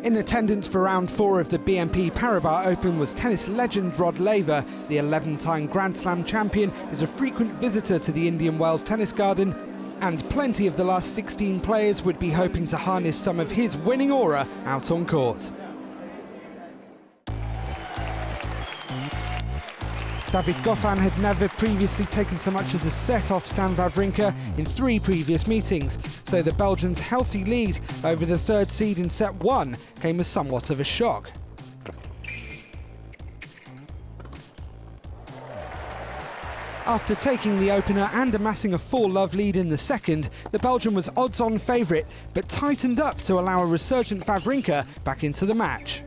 In attendance for round 4 of the BNP Paribas Open was tennis legend Rod Laver. The 11-time Grand Slam champion is a frequent visitor to the Indian Wells tennis garden, and plenty of the last 16 players would be hoping to harness some of his winning aura out on court. David Goffin had never previously taken so much as a set off Stan Wawrinka in 3 previous meetings, so the Belgians' healthy lead over the 3rd seed in set 1 came as somewhat of a shock. After taking the opener and amassing a 4-love lead in the second, the Belgian was odds-on favourite, but tightened up to allow a resurgent Wawrinka back into the match.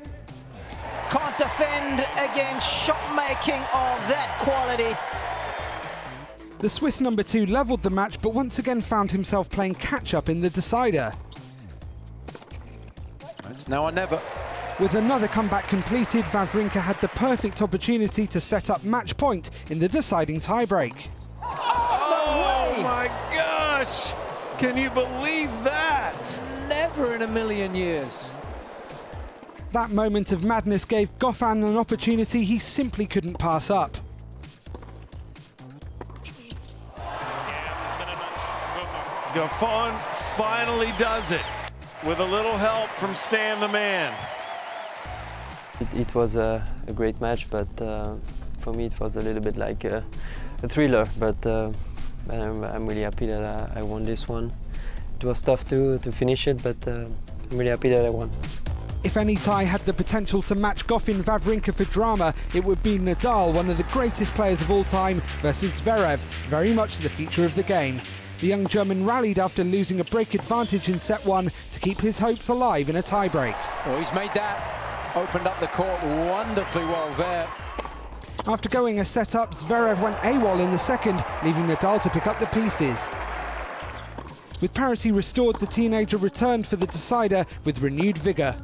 Can't defend against shot-making of that quality. The Swiss number 2 levelled the match, but once again found himself playing catch-up in the decider. It's now or never. With another comeback completed, Wawrinka had the perfect opportunity to set up match point in the deciding tiebreak. Oh my gosh! Can you believe that? Never in a million years. That moment of madness gave Goffin an opportunity he simply couldn't pass up. Goffin finally does it, with a little help from Stan the man. It was a great match, but for me it was a little bit like a thriller, but I'm really happy that I won this one. It was tough to finish it, but I'm really happy that I won. If any tie had the potential to match Goffin-Wawrinka for drama, it would be Nadal, one of the greatest players of all time, versus Zverev, very much the feature of the game. The young German rallied after losing a break advantage in set 1 to keep his hopes alive in a tiebreak. Oh, he's made that. Opened up the court wonderfully well there. After going a set up, Zverev went AWOL in the second, leaving Nadal to pick up the pieces. With parity restored, the teenager returned for the decider with renewed vigour.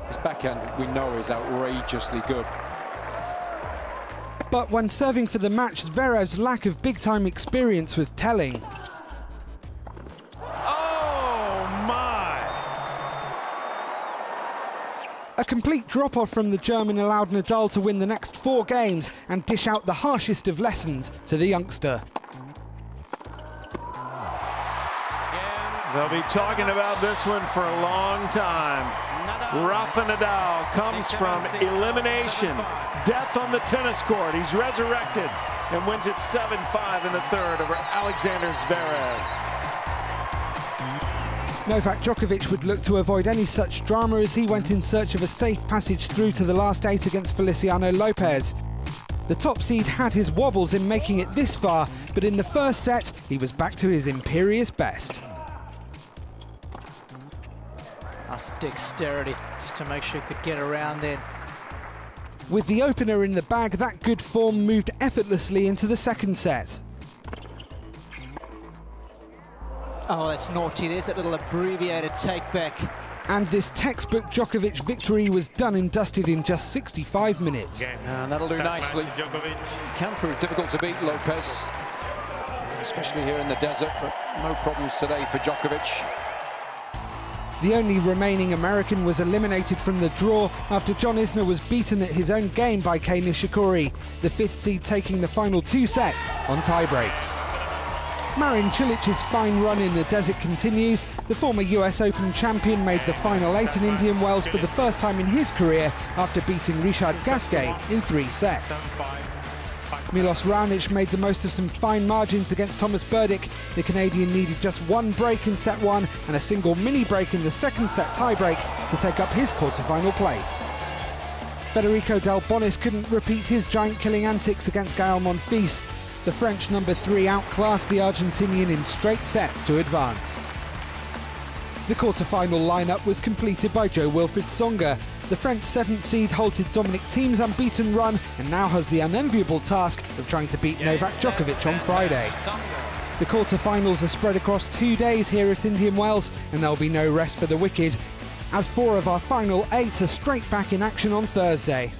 His backhand, we know, is outrageously good. But when serving for the match, Zverev's lack of big-time experience was telling. Oh my! A complete drop-off from the German allowed Nadal to win the next 4 games and dish out the harshest of lessons to the youngster. They'll be talking about this one for a long time. Rafa Nadal comes from elimination, death on the tennis court. He's resurrected and wins it 7-5 in the 3rd over Alexander Zverev. Novak Djokovic would look to avoid any such drama as he went in search of a safe passage through to the last 8 against Feliciano Lopez. The top seed had his wobbles in making it this far, but in the first set, he was back to his imperious best. That's dexterity, just to make sure he could get around then. With the opener in the bag, that good form moved effortlessly into the second set. Oh, that's naughty. There's that little abbreviated take-back. And this textbook Djokovic victory was done and dusted in just 65 minutes. And that'll do nicely. Can prove difficult to beat Lopez, especially here in the desert, but no problems today for Djokovic. The only remaining American was eliminated from the draw after John Isner was beaten at his own game by Kei Nishikori, the 5th seed taking the final 2 sets on tie-breaks. Marin Cilic's fine run in the desert continues. The former US Open champion made the final 8 in Indian Wells for the first time in his career after beating Richard Gasquet in 3 sets. Milos Raonic made the most of some fine margins against Thomas Berdych. The Canadian needed just 1 break in set 1 and a single mini break in the second set tiebreak to take up his quarter-final place. Federico Del Bonis couldn't repeat his giant-killing antics against Gael Monfils. The French number 3 outclassed the Argentinian in straight sets to advance. The quarter-final lineup was completed by Jo-Wilfried Tsonga. The French 7th seed halted Dominic Thiem's unbeaten run and now has the unenviable task of trying to beat Novak Djokovic on Friday. The quarter-finals are spread across 2 days here at Indian Wells, and there'll be no rest for the wicked, as 4 of our final 8 are straight back in action on Thursday.